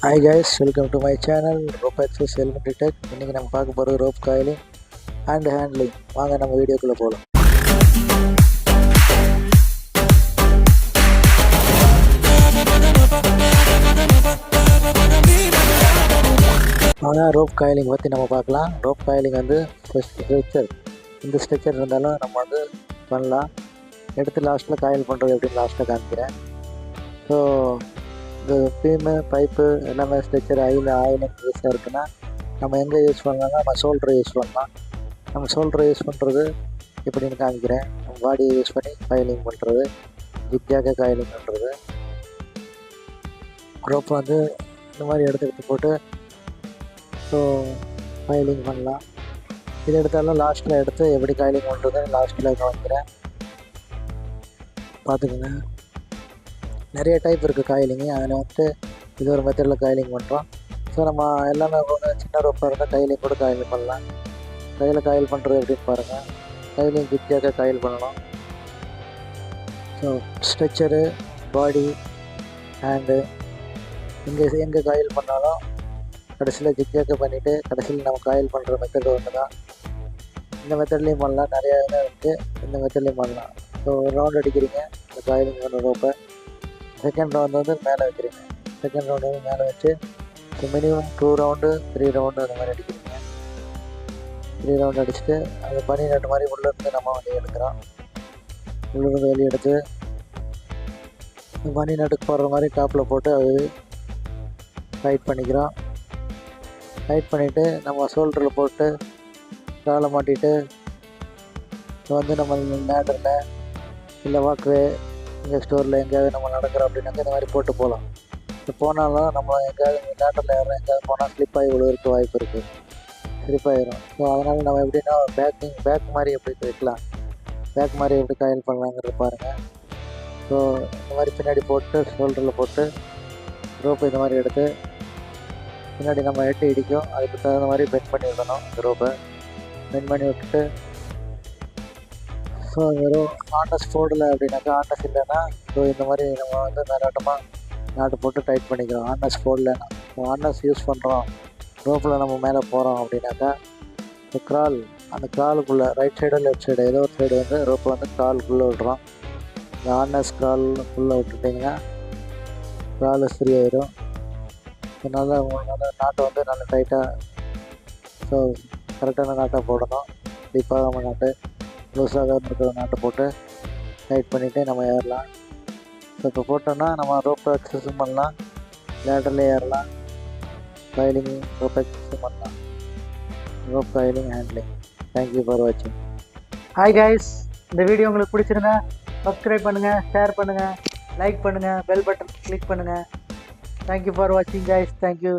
Hi guys, welcome to my channel Rope Access Elementary Tech. இன்னைக்கு நம்ம பார்க்க போகிறது ரோப் காயிலிங் அண்ட் ஹேண்ட்லிங். வாங்க நம்ம வீடியோக்குள்ளே போகலாம். ஆனால் ரோப் காயிலிங் பற்றி நம்ம பார்க்கலாம். ரோப் காயிலிங் வந்து ஸ்ட்ரெச்சர், இந்த ஸ்ட்ரெச்சர் இருந்தாலும் நம்ம வந்து பண்ணலாம். எடுத்து லாஸ்ட்டில் காயில் பண்ணுறது எப்படின்னு லாஸ்ட்டில் காமிக்கிறேன். ஸோ இந்த பீமு பைப்பு எல்லாமே ஸ்ட்ரெச்சர் ஆயிலிங் யூஸாக இருக்குன்னா நம்ம எங்கே யூஸ் பண்ணலாம்னா நம்ம ஷோல்டரை யூஸ் பண்ணலாம். நம்ம ஷோல்டரை யூஸ் பண்ணுறது எப்படின்னு காமிக்கிறேன். நம்ம பாடியை யூஸ் பண்ணி காயிலிங் பண்ணுறது, ஜிக்ஜாக காயிலிங் பண்ணுறது. ரோப் வந்து இந்த மாதிரி எடுத்துக்கிட்டு போட்டு ஸோ காயிலிங் பண்ணலாம். இது எடுத்தாலும் லாஸ்ட்டில் எடுத்து எப்படி காயிலிங் பண்ணுறதுன்னு லாஸ்ட்டில் காமிக்கிறேன், பார்த்துக்குங்க. நிறைய டைப் இருக்குது காயிலிங்கு. அதில் வந்துட்டு இது ஒரு மெத்தடில் காயிலிங் பண்ணுறோம். ஸோ நம்ம எல்லாமே சின்ன ரோப்பாக இருந்தால் கையிலையும் கூட காயில் பண்ணலாம். கையில் காயில் பண்ணுறது எப்படின்னு பாருங்கள். கையிலையும் ஜிக்ஜாக காயில் பண்ணணும். ஸோ ஸ்ட்ரெச்சரு, பாடி, ஹேண்டு எங்கே காயில் பண்ணாலும் கடைசியில் ஜிக்ஜாக பண்ணிவிட்டு கடைசியில் நம்ம காயில் பண்ணுற மெத்தட் ஒன்று தான். இந்த மெத்தட்லேயும் பண்ணலாம், நிறையா இதாக இருக்குது. இந்த மெத்தட்லேயும் பண்ணலாம். ஸோ ஒரு ரவுண்ட் அடிக்கிறீங்க இந்த காயிலிங் பண்ண ரோப்பை. செகண்ட் ரவுண்டு வந்து மேலே வைக்கிறீங்க. செகண்ட் ரவுண்டு வந்து மேலே வச்சு ஸோ மினிமம் 2 ரவுண்டு 3 ரவுண்டு அந்த மாதிரி அடிக்கிறீங்க. 3 ரவுண்டு அடிச்சுட்டு அந்த பனி நட்டு மாதிரி உள்ளேருந்து நம்ம வெளியே எடுக்கிறோம். உள்ளேருந்து வெளியே எடுத்து பனி நட்டுக்கு போடுற மாதிரி டாப்பில் போட்டு அது டைட் பண்ணிக்கிறோம். டைட் பண்ணிவிட்டு நம்ம ஷோல்டரில் போட்டு காலை மாட்டிட்டு வந்து நம்ம லேடரில் இல்லை வாக்வே இங்கே ஸ்டோரில் எங்கேயாவது நம்ம நடக்கிறோம் அப்படின்னாக்க இந்த மாதிரி போட்டு போகலாம். இப்போ போனாலும் நம்ம எங்கேயாவது லேட்டரில் ஏறோம், எங்கேயாவது போனால் ஸ்லிப் ஆகி விழுவதற்கு வாய்ப்பு இருக்குது, ஸ்லிப் ஆகிரும். ஸோ அதனால் நம்ம எப்படின்னா பேக் மாதிரி எப்படி வைக்கலாம், பேக் மாதிரி எப்படி காயில் பண்ணலாங்கிறது பாருங்கள். ஸோ இந்த மாதிரி பின்னாடி போட்டு ஷோல்டரில் போட்டு ரோப்பு இந்த மாதிரி எடுத்து பின்னாடி நம்ம எட்டு இடிக்கும், அதுக்கு தகுந்த மாதிரி பெண்ட் பண்ணி விடணும். இந்த ரோப்பை பெண்ட் பண்ணி விட்டுட்டு ஸோ வெறும் ஆர்னஸ் போடலை அப்படின்னாக்கா, ஆர்னஸ் இல்லைன்னா ஸோ இந்த மாதிரி நம்ம வந்து மேலாட்டமாக நாட்டு போட்டு டைட் பண்ணிக்கிறோம். ஆர்னஸ் போடலைன்னா ஆர்னஸ் யூஸ் பண்ணுறோம், ரோப்பில் நம்ம மேலே போகிறோம் அப்படின்னாக்கா இந்த அந்த காலுக்குள்ளே ரைட் சைடோ லெஃப்ட் சைடு ஏதோ ஒரு சைடு வந்து ரோப்பை வந்து காலுக்குள்ளே விடுறோம். இந்த ஆர்னஸ் காலுக்குள்ளே விட்டுட்டிங்கன்னா கால் ஃப்ரீ ஆயிடும். நல்லா நாட்டை வந்து நல்லா டைட்டாக ஸோ கரெக்டான நாட்டாக போடணும். டீப்பாக நாட்டு லூஸாக இருக்கிற நாட்டை போட்டு டைட் பண்ணிவிட்டு நம்ம ஏறலாம். ஸோ இப்போ போட்டோன்னா நம்ம ரோப் எக்ஸஸும் பண்ணலாம், லேட்டர்லேயே ஏறலாம், காயிலிங் ரோப் எக்ஸஸும் பண்ணலாம். Rope coiling handling. Thank you for வாட்சிங். ஹாய் கைஸ், இந்த வீடியோ உங்களுக்கு பிடிச்சிருந்தா சப்ஸ்கிரைப் பண்ணுங்கள், ஷேர் பண்ணுங்கள், லைக் பண்ணுங்கள், பெல் பட்டன் கிளிக் பண்ணுங்கள். தேங்க்யூ ஃபார் வாட்சிங் கைஸ். தேங்க்யூ.